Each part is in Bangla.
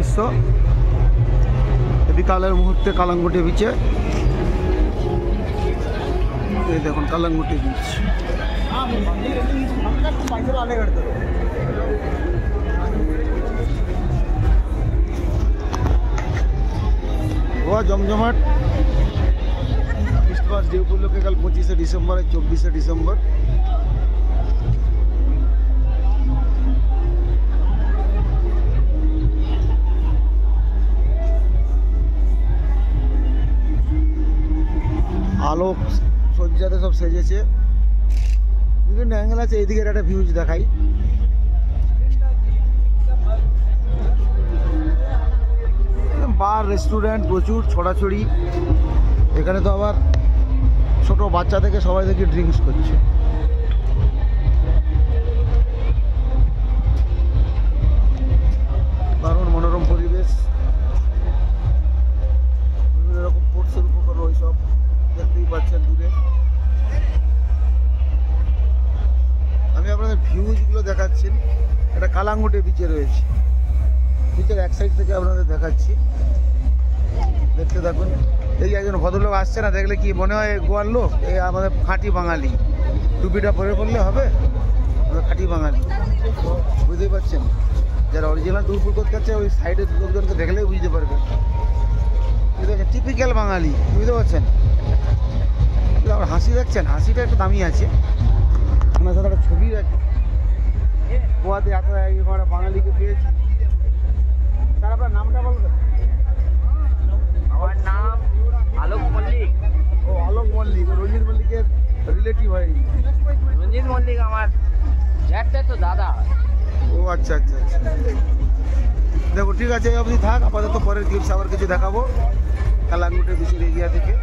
দৃশ্য বিকালের মুহূর্তে কালাঙ্গুটি বিচে। এই দেখুন কালাঙ্গুটি বিচ। গোয়া জমজমাট ক্রিসমাস ডে উপলক্ষে কাল 25শে ডিসেম্বর 24শে ডিসেম্বর। আলোক সজ্জাতে সব সেজেছে, বিভিন্ন অ্যাঙ্গেল আছে। এইদিকের একটা ভিউজ দেখাই। বার রেস্টুরেন্ট প্রচুর ছড়াছড়ি। এখানে তো আবার ছোট বাচ্চা থেকে সবাই থেকে ড্রিঙ্কস করছে। দারুণ মনোরম পরিবেশ, বিভিন্ন রকম স্পোর্টসের উপকরণ ওইসব দেখতেই পাচ্ছেন দূরে। আমি আপনাদের ভিউজগুলো দেখাচ্ছি। এটা কালাঙ্গুটি বিচে রয়েছে। বিচের এক সাইড থেকে আপনাদের দেখাচ্ছি, দেখতে থাকুন। এই যে একজন ভদ্রলোক আসছে না, দেখলে কি মনে হয় গোয়ার লোক? এই আমাদের খাঁটি বাঙালি। টুপিটা পরে পড়লে হবে, আমাদের খাঁটি বাঙালি, বুঝতেই পারছেন। যারা অরিজিনাল টুরপুর করতে যাচ্ছে ওই সাইডের লোকজনকে দেখলেই বুঝতে পারবেন। বুঝতে পারছেন, টিপিক্যাল বাঙালি, বুঝতে পারছেন। আমার হাসি দেখছেন, হাসিটা একটু দামি আছে। আপনার সাথে একটা ছবি আছে। গোয়াতে এত বাঙালিকে পেয়েছি। স্যার আপনার নামটা বলবেন? আমার নাম আলোক মল্লিক। ও আলোক মল্লিক, রঞ্জিত মল্লিকের রিলেটিভ হয়নি? রঞ্জিত মল্লিক আমার জ্যাঠটা তো দাদা। ও আচ্ছা আচ্ছা আচ্ছা। দেখো ঠিক আছে, এই অবধি থাক। আপাতত পরের ক্লিপস আবার কিছু দেখাবো কালাঙ্গুটি বিচের এরিয়া থেকে,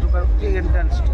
ঢোকার এন্ট্রান্সটা।